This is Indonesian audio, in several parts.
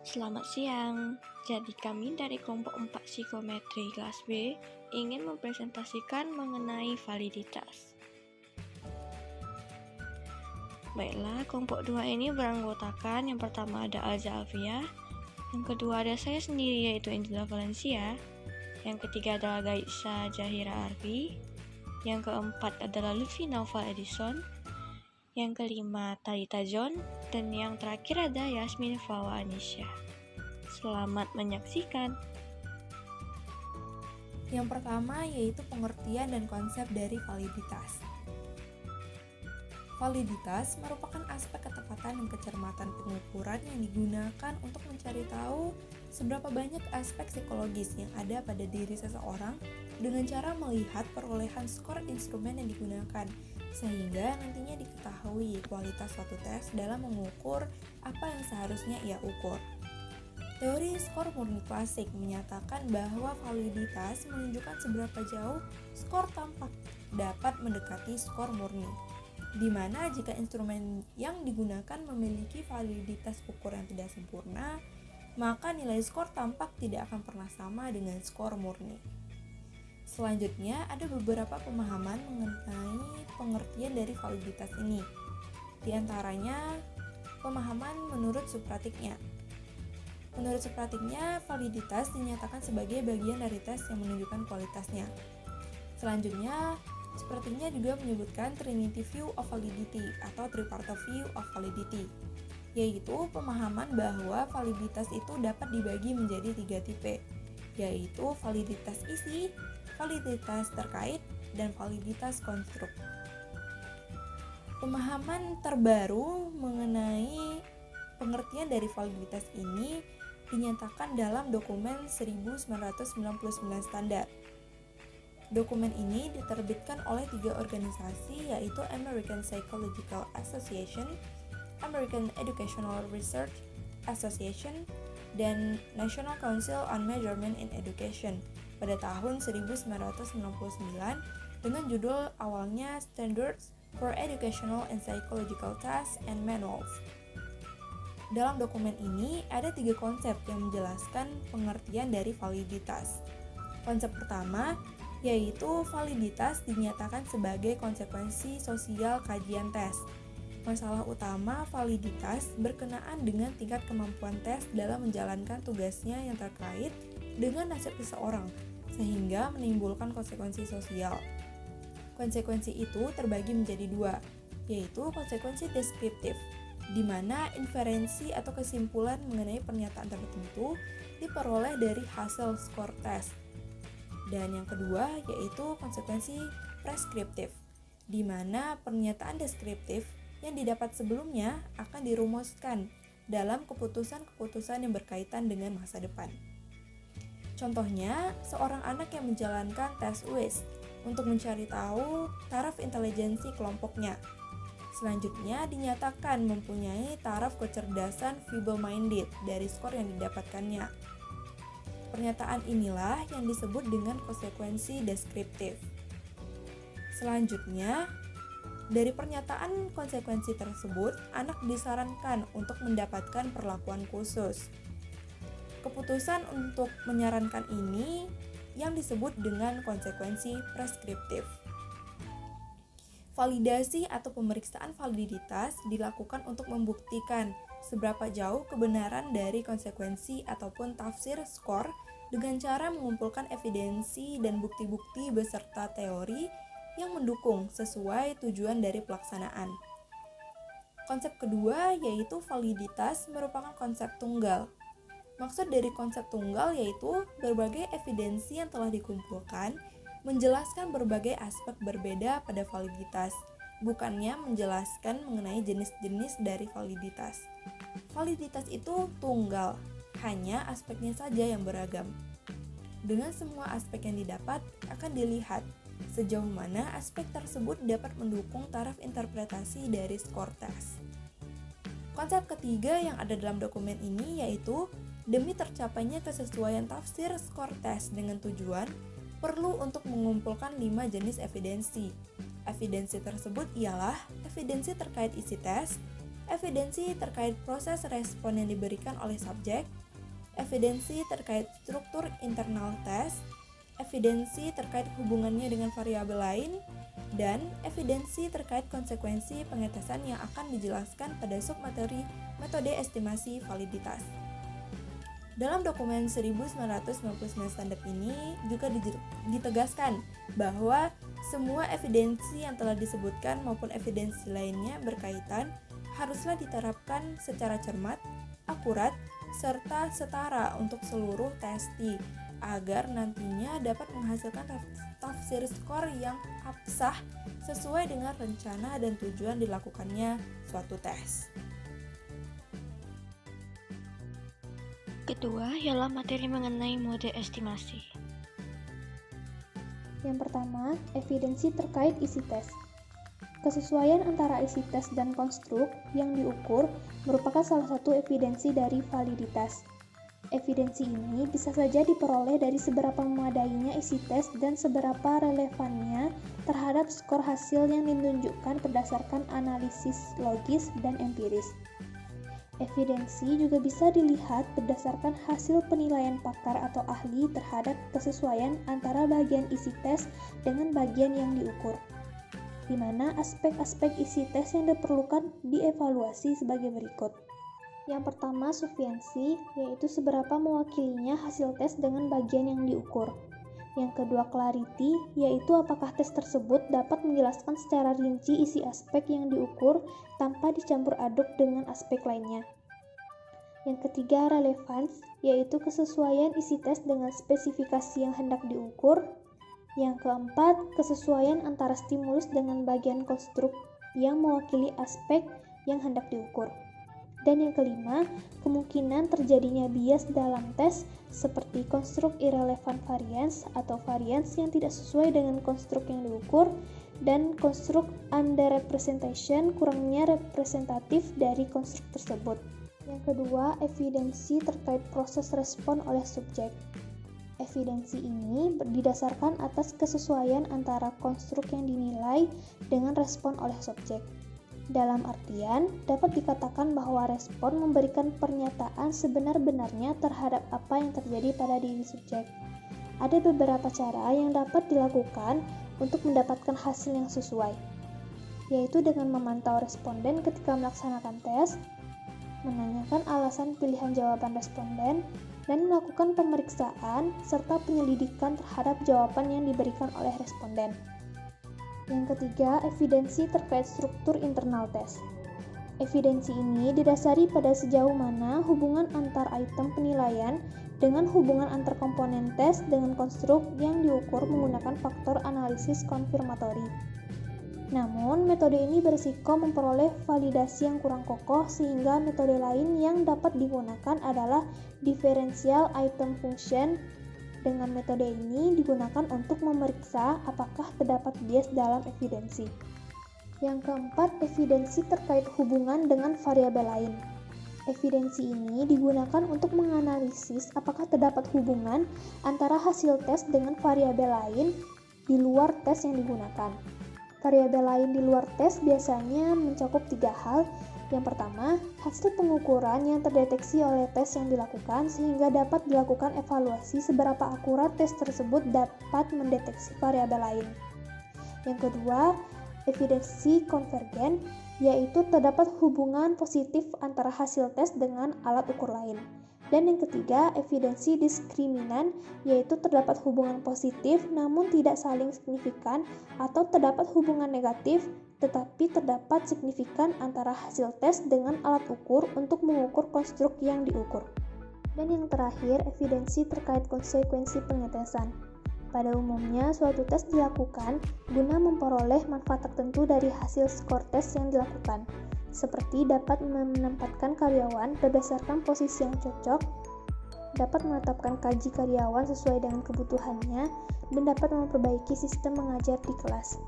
Selamat siang. Jadi kami dari kelompok 4 psikometri kelas B ingin mempresentasikan mengenai validitas. Baiklah, kelompok 2 ini beranggotakan yang pertama ada Alza Alfia, yang kedua ada saya sendiri yaitu Angela Valencia, yang ketiga adalah Gaisa Jahira Arfi, yang keempat adalah Lutfi Naufal Edison, yang kelima Talita John, dan yang terakhir ada Yasmin Fawa Anisha. Selamat menyaksikan. Yang pertama yaitu pengertian dan konsep dari validitas. Validitas merupakan aspek ketepatan dan kecermatan pengukuran yang digunakan untuk mencari tahu seberapa banyak aspek psikologis yang ada pada diri seseorang dengan cara melihat perolehan skor instrumen yang digunakan, sehingga nantinya diketahui kualitas suatu tes dalam mengukur apa yang seharusnya ia ukur. Teori skor murni klasik menyatakan bahwa validitas menunjukkan seberapa jauh skor tampak dapat mendekati skor murni, di mana jika instrumen yang digunakan memiliki validitas ukur yang tidak sempurna, maka nilai skor tampak tidak akan pernah sama dengan skor murni. Selanjutnya, ada beberapa pemahaman mengenai pengertian dari validitas ini. Di antaranya, pemahaman menurut Supratiknya. Menurut Supratiknya, validitas dinyatakan sebagai bagian dari tes yang menunjukkan kualitasnya. Selanjutnya, Supratiknya juga menyebutkan Trinity View of Validity atau Tripartite View of Validity, yaitu pemahaman bahwa validitas itu dapat dibagi menjadi 3 tipe, yaitu validitas isi, validitas terkait, dan validitas konstruk. Pemahaman terbaru mengenai pengertian dari validitas ini dinyatakan dalam dokumen 1999 standar. Dokumen ini diterbitkan oleh 3 organisasi, yaitu American Psychological Association, American Educational Research Association, dan National Council on Measurement in Education pada tahun 1999 dengan judul awalnya Standards for Educational and Psychological Tests and Manuals. Dalam dokumen ini ada 3 konsep yang menjelaskan pengertian dari validitas. Konsep pertama yaitu validitas dinyatakan sebagai konsekuensi sosial kajian tes. Masalah utama validitas berkenaan dengan tingkat kemampuan tes dalam menjalankan tugasnya yang terkait dengan nasib seseorang, sehingga menimbulkan konsekuensi sosial. Konsekuensi itu terbagi menjadi 2, yaitu konsekuensi deskriptif, di mana inferensi atau kesimpulan mengenai pernyataan tertentu diperoleh dari hasil skor tes. Dan yang kedua yaitu konsekuensi preskriptif, di mana pernyataan deskriptif yang didapat sebelumnya akan dirumuskan dalam keputusan-keputusan yang berkaitan dengan masa depan. Contohnya, seorang anak yang menjalankan tes UIS untuk mencari tahu taraf intelijensi kelompoknya. Selanjutnya dinyatakan mempunyai taraf kecerdasan feeble-minded dari skor yang didapatkannya. Pernyataan inilah yang disebut dengan konsekuensi deskriptif. Selanjutnya, dari pernyataan konsekuensi tersebut, anak disarankan untuk mendapatkan perlakuan khusus. Keputusan untuk menyarankan ini yang disebut dengan konsekuensi preskriptif. Validasi atau pemeriksaan validitas dilakukan untuk membuktikan seberapa jauh kebenaran dari konsekuensi ataupun tafsir skor dengan cara mengumpulkan evidensi dan bukti-bukti beserta teori yang mendukung sesuai tujuan dari pelaksanaan. Konsep kedua yaitu validitas merupakan konsep tunggal. Maksud dari konsep tunggal yaitu berbagai evidensi yang telah dikumpulkan menjelaskan berbagai aspek berbeda pada validitas, bukannya menjelaskan mengenai jenis-jenis dari validitas. Validitas itu tunggal, hanya aspeknya saja yang beragam. Dengan semua aspek yang didapat, akan dilihat sejauh mana aspek tersebut dapat mendukung taraf interpretasi dari skor tes. Konsep ketiga yang ada dalam dokumen ini yaitu demi tercapainya kesesuaian tafsir skor tes dengan tujuan, perlu untuk mengumpulkan 5 jenis evidensi. Evidensi tersebut ialah evidensi terkait isi tes, evidensi terkait proses respon yang diberikan oleh subjek, evidensi terkait struktur internal tes, evidensi terkait hubungannya dengan variabel lain, dan evidensi terkait konsekuensi pengetesan yang akan dijelaskan pada submateri metode estimasi validitas. Dalam dokumen 1999 standar ini juga ditegaskan bahwa semua evidensi yang telah disebutkan maupun evidensi lainnya berkaitan haruslah diterapkan secara cermat, akurat, serta setara untuk seluruh testi agar nantinya dapat menghasilkan tafsir skor yang absah sesuai dengan rencana dan tujuan dilakukannya suatu tes. Kedua ialah materi mengenai mode estimasi. Yang pertama, evidensi terkait isi tes. Kesesuaian antara isi tes dan konstruk yang diukur merupakan salah satu evidensi dari validitas. Evidensi ini bisa saja diperoleh dari seberapa memadainya isi tes dan seberapa relevannya terhadap skor hasil yang ditunjukkan berdasarkan analisis logis dan empiris. Evidensi juga bisa dilihat berdasarkan hasil penilaian pakar atau ahli terhadap kesesuaian antara bagian isi tes dengan bagian yang diukur, di mana aspek-aspek isi tes yang diperlukan dievaluasi sebagai berikut. Yang pertama, sufficiency, yaitu seberapa mewakilinya hasil tes dengan bagian yang diukur. Yang kedua, clarity, yaitu apakah tes tersebut dapat menjelaskan secara rinci isi aspek yang diukur tanpa dicampur aduk dengan aspek lainnya. Yang ketiga, relevance, yaitu kesesuaian isi tes dengan spesifikasi yang hendak diukur. Yang keempat, kesesuaian antara stimulus dengan bagian konstruk yang mewakili aspek yang hendak diukur. Dan yang kelima, kemungkinan terjadinya bias dalam tes seperti konstruk irrelevant variance atau variance yang tidak sesuai dengan konstruk yang diukur dan konstruk underrepresentation, kurangnya representatif dari konstruk tersebut. Yang kedua, evidensi terkait proses respon oleh subjek. Evidensi ini didasarkan atas kesesuaian antara konstruk yang dinilai dengan respon oleh subjek. Dalam artian, dapat dikatakan bahwa respon memberikan pernyataan sebenar-benarnya terhadap apa yang terjadi pada diri subjek. Ada beberapa cara yang dapat dilakukan untuk mendapatkan hasil yang sesuai, yaitu dengan memantau responden ketika melaksanakan tes, menanyakan alasan pilihan jawaban responden, dan melakukan pemeriksaan serta penyelidikan terhadap jawaban yang diberikan oleh responden. Yang ketiga, evidensi terkait struktur internal tes. Evidensi ini didasari pada sejauh mana hubungan antar item penilaian dengan hubungan antar komponen tes dengan konstruk yang diukur menggunakan faktor analisis konfirmatori. Namun, metode ini berisiko memperoleh validasi yang kurang kokoh sehingga metode lain yang dapat digunakan adalah differential item function. Dengan metode ini digunakan untuk memeriksa apakah terdapat bias dalam evidensi. Yang keempat, evidensi terkait hubungan dengan variabel lain. Evidensi ini digunakan untuk menganalisis apakah terdapat hubungan antara hasil tes dengan variabel lain di luar tes yang digunakan. Variabel lain di luar tes biasanya mencakup 3 hal. Yang pertama, hasil pengukuran yang terdeteksi oleh tes yang dilakukan sehingga dapat dilakukan evaluasi seberapa akurat tes tersebut dapat mendeteksi variabel lain. Yang kedua, evidensi konvergen, yaitu terdapat hubungan positif antara hasil tes dengan alat ukur lain. Dan yang ketiga, evidensi diskriminan, yaitu terdapat hubungan positif namun tidak saling signifikan atau terdapat hubungan negatif tetapi terdapat signifikan antara hasil tes dengan alat ukur untuk mengukur konstruk yang diukur. Dan yang terakhir, evidensi terkait konsekuensi pengetesan. Pada umumnya, suatu tes dilakukan guna memperoleh manfaat tertentu dari hasil skor tes yang dilakukan, seperti dapat menempatkan karyawan berdasarkan posisi yang cocok, dapat menetapkan gaji karyawan sesuai dengan kebutuhannya, dan dapat memperbaiki sistem mengajar di kelas.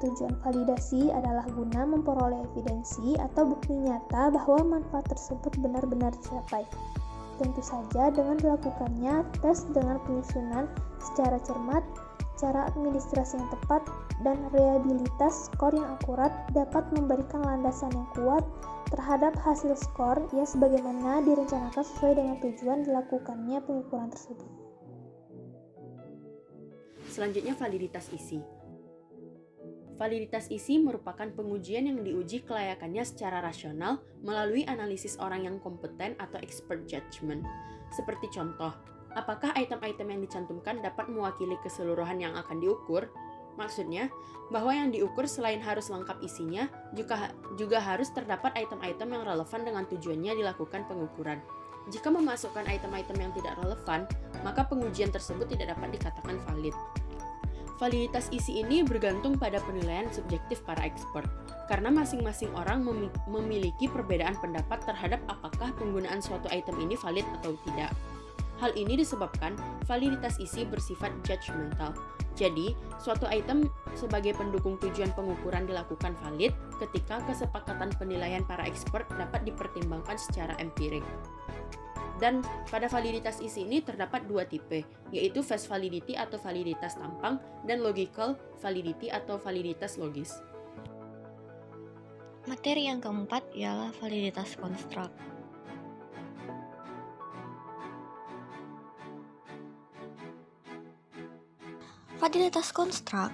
Tujuan validasi adalah guna memperoleh evidensi atau bukti nyata bahwa manfaat tersebut benar-benar dicapai. Tentu saja dengan dilakukannya tes dengan penyusunan secara cermat, cara administrasi yang tepat, dan reliabilitas skor yang akurat dapat memberikan landasan yang kuat terhadap hasil skor yang sebagaimana direncanakan sesuai dengan tujuan dilakukannya pengukuran tersebut. Selanjutnya, validitas isi. Validitas isi merupakan pengujian yang diuji kelayakannya secara rasional melalui analisis orang yang kompeten atau expert judgment. Seperti contoh, apakah item-item yang dicantumkan dapat mewakili keseluruhan yang akan diukur? Maksudnya, bahwa yang diukur selain harus lengkap isinya, juga harus terdapat item-item yang relevan dengan tujuannya dilakukan pengukuran. Jika memasukkan item-item yang tidak relevan, maka pengujian tersebut tidak dapat dikatakan valid. Validitas isi ini bergantung pada penilaian subjektif para expert, karena masing-masing orang memiliki perbedaan pendapat terhadap apakah penggunaan suatu item ini valid atau tidak. Hal ini disebabkan validitas isi bersifat judgmental. Jadi, suatu item sebagai pendukung tujuan pengukuran dilakukan valid ketika kesepakatan penilaian para expert dapat dipertimbangkan secara empirik. Dan pada validitas isi ini terdapat dua tipe, yaitu face validity atau validitas tampang dan logical validity atau validitas logis. Materi yang keempat ialah validitas konstruk. Validitas konstruk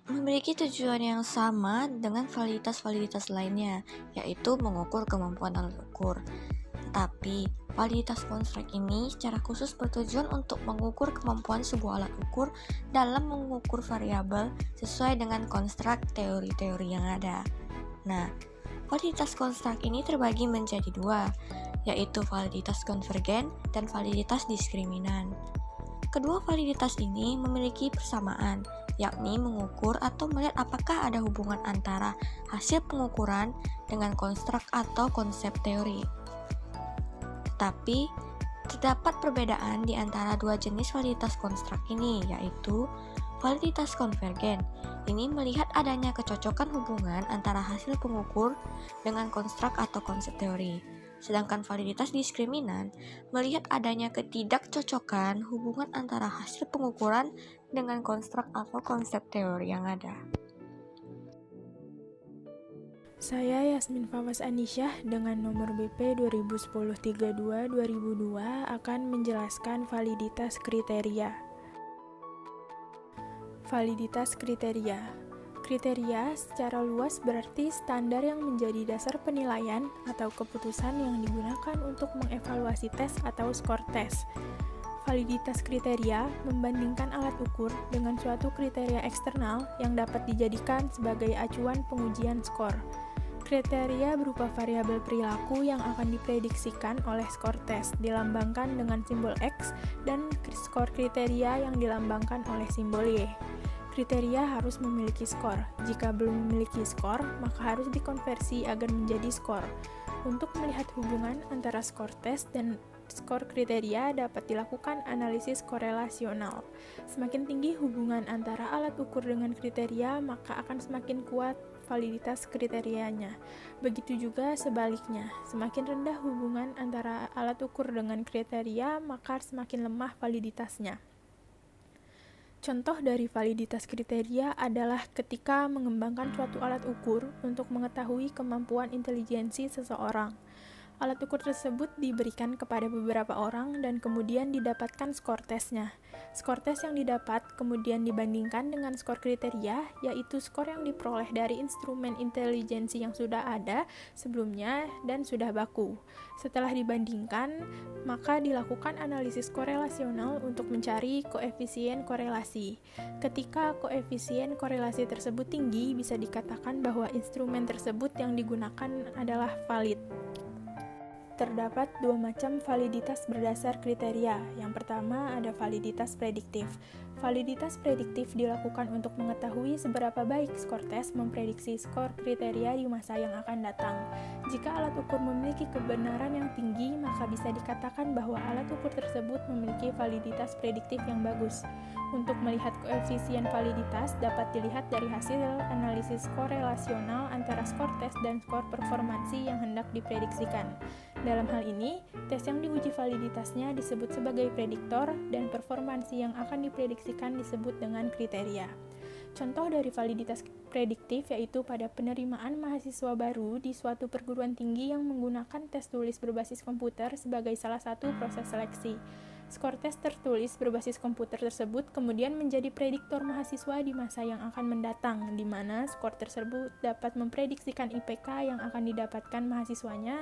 memiliki tujuan yang sama dengan validitas-validitas lainnya, yaitu mengukur kemampuan alat ukur. Tetapi, validitas konstruk ini secara khusus bertujuan untuk mengukur kemampuan sebuah alat ukur dalam mengukur variabel sesuai dengan konstruk teori-teori yang ada. Nah, validitas konstruk ini terbagi menjadi dua, yaitu validitas konvergen dan validitas diskriminan. Kedua validitas ini memiliki persamaan, yakni mengukur atau melihat apakah ada hubungan antara hasil pengukuran dengan konstruk atau konsep teori. Tetapi, terdapat perbedaan di antara dua jenis validitas konstruk ini, yaitu validitas konvergen. Ini melihat adanya kecocokan hubungan antara hasil pengukur dengan konstruk atau konsep teori. Sedangkan validitas diskriminan melihat adanya ketidakcocokan hubungan antara hasil pengukuran dengan konstruk atau konsep teori yang ada. Saya Yasmin Fawas Anisyah dengan nomor BP 2010-32-2002 akan menjelaskan validitas kriteria. Validitas kriteria. Kriteria secara luas berarti standar yang menjadi dasar penilaian atau keputusan yang digunakan untuk mengevaluasi tes atau skor tes. Validitas kriteria membandingkan alat ukur dengan suatu kriteria eksternal yang dapat dijadikan sebagai acuan pengujian skor. Kriteria berupa variabel perilaku yang akan diprediksikan oleh skor tes dilambangkan dengan simbol X dan skor kriteria yang dilambangkan oleh simbol Y. Kriteria harus memiliki skor. Jika belum memiliki skor, maka harus dikonversi agar menjadi skor. Untuk melihat hubungan antara skor tes dan skor kriteria dapat dilakukan analisis korelasional. Semakin tinggi hubungan antara alat ukur dengan kriteria, maka akan semakin kuat validitas kriterianya. Begitu juga sebaliknya, semakin rendah hubungan antara alat ukur dengan kriteria, maka semakin lemah validitasnya. Contoh dari validitas kriteria adalah ketika mengembangkan suatu alat ukur untuk mengetahui kemampuan intelijensi seseorang. Alat ukur tersebut diberikan kepada beberapa orang dan kemudian didapatkan skor tesnya. Skor tes yang didapat kemudian dibandingkan dengan skor kriteria, yaitu skor yang diperoleh dari instrumen intelijensi yang sudah ada sebelumnya dan sudah baku. Setelah dibandingkan, maka dilakukan analisis korelasional untuk mencari koefisien korelasi. Ketika koefisien korelasi tersebut tinggi, bisa dikatakan bahwa instrumen tersebut yang digunakan adalah valid. Terdapat dua macam validitas berdasar kriteria. Yang pertama ada validitas prediktif. Validitas prediktif dilakukan untuk mengetahui seberapa baik skor tes memprediksi skor kriteria di masa yang akan datang. Jika alat ukur memiliki kebenaran yang tinggi, maka bisa dikatakan bahwa alat ukur tersebut memiliki validitas prediktif yang bagus. Untuk melihat koefisien validitas dapat dilihat dari hasil analisis korelasional antara skor tes dan skor performansi yang hendak diprediksikan. Dalam hal ini, tes yang diuji validitasnya disebut sebagai prediktor dan performansi yang akan diprediksikan disebut dengan kriteria. Contoh dari validitas prediktif yaitu pada penerimaan mahasiswa baru di suatu perguruan tinggi yang menggunakan tes tulis berbasis komputer sebagai salah satu proses seleksi. Skor tes tertulis berbasis komputer tersebut kemudian menjadi prediktor mahasiswa di masa yang akan mendatang, di mana skor tersebut dapat memprediksikan IPK yang akan didapatkan mahasiswanya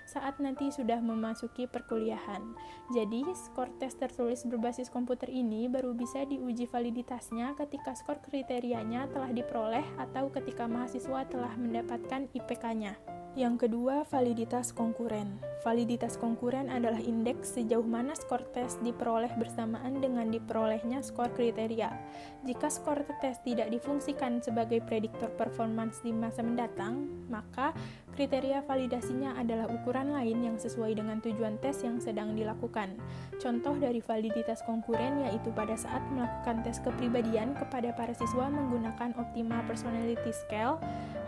saat nanti sudah memasuki perkuliahan. Jadi, skor tes tertulis berbasis komputer ini baru bisa diuji validitasnya ketika skor kriterianya telah diperoleh atau ketika mahasiswa telah mendapatkan IPK-nya. Yang kedua, validitas konkuren. Validitas konkuren adalah indeks sejauh mana skor tes diperoleh bersamaan dengan diperolehnya skor kriteria. Jika skor tes tidak difungsikan sebagai prediktor performance di masa mendatang, maka kriteria validasinya adalah ukuran lain yang sesuai dengan tujuan tes yang sedang dilakukan. Contoh dari validitas konkuren yaitu pada saat melakukan tes kepribadian kepada para siswa menggunakan Optima Personality Scale,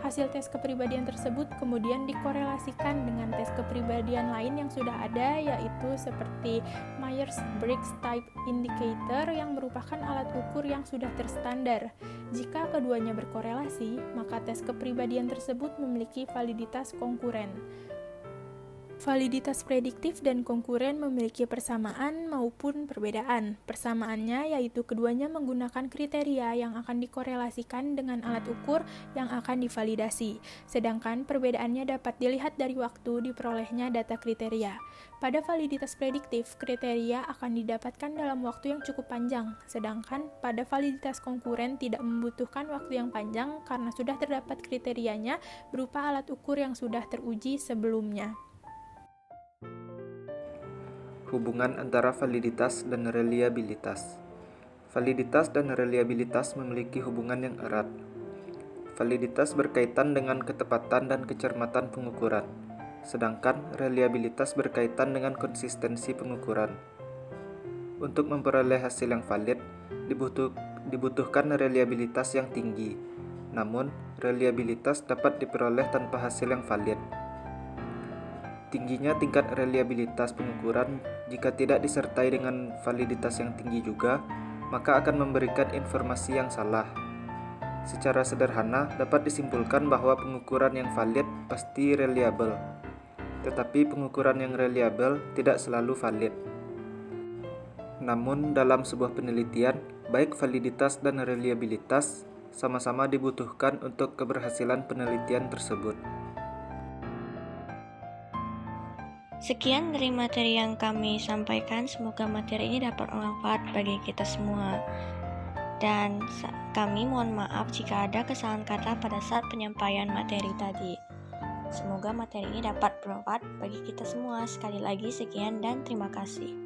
hasil tes kepribadian tersebut kemudian dikorelasikan dengan tes kepribadian lain yang sudah ada, yaitu seperti Myers-Briggs Type Indicator yang merupakan alat ukur yang sudah terstandar. Jika keduanya berkorelasi, maka tes kepribadian tersebut memiliki validitas konkuren. Validitas prediktif dan konkuren memiliki persamaan maupun perbedaan. Persamaannya yaitu keduanya menggunakan kriteria yang akan dikorelasikan dengan alat ukur yang akan divalidasi. Sedangkan perbedaannya dapat dilihat dari waktu diperolehnya data kriteria. Pada validitas prediktif, kriteria akan didapatkan dalam waktu yang cukup panjang. Sedangkan pada validitas konkuren tidak membutuhkan waktu yang panjang karena sudah terdapat kriterianya berupa alat ukur yang sudah teruji sebelumnya. Hubungan antara validitas dan reliabilitas. Validitas dan reliabilitas memiliki hubungan yang erat. Validitas berkaitan dengan ketepatan dan kecermatan pengukuran, sedangkan reliabilitas berkaitan dengan konsistensi pengukuran. Untuk memperoleh hasil yang valid, dibutuhkan reliabilitas yang tinggi. Namun, reliabilitas dapat diperoleh tanpa hasil yang valid. Tingginya tingkat reliabilitas pengukuran jika tidak disertai dengan validitas yang tinggi juga, maka akan memberikan informasi yang salah. Secara sederhana, dapat disimpulkan bahwa pengukuran yang valid pasti reliable, tetapi pengukuran yang reliable tidak selalu valid. Namun, dalam sebuah penelitian, baik validitas dan reliabilitas sama-sama dibutuhkan untuk keberhasilan penelitian tersebut. Sekian dari materi yang kami sampaikan, semoga materi ini dapat bermanfaat bagi kita semua. Dan kami mohon maaf jika ada kesalahan kata pada saat penyampaian materi tadi. Semoga materi ini dapat bermanfaat bagi kita semua. Sekali lagi sekian dan terima kasih.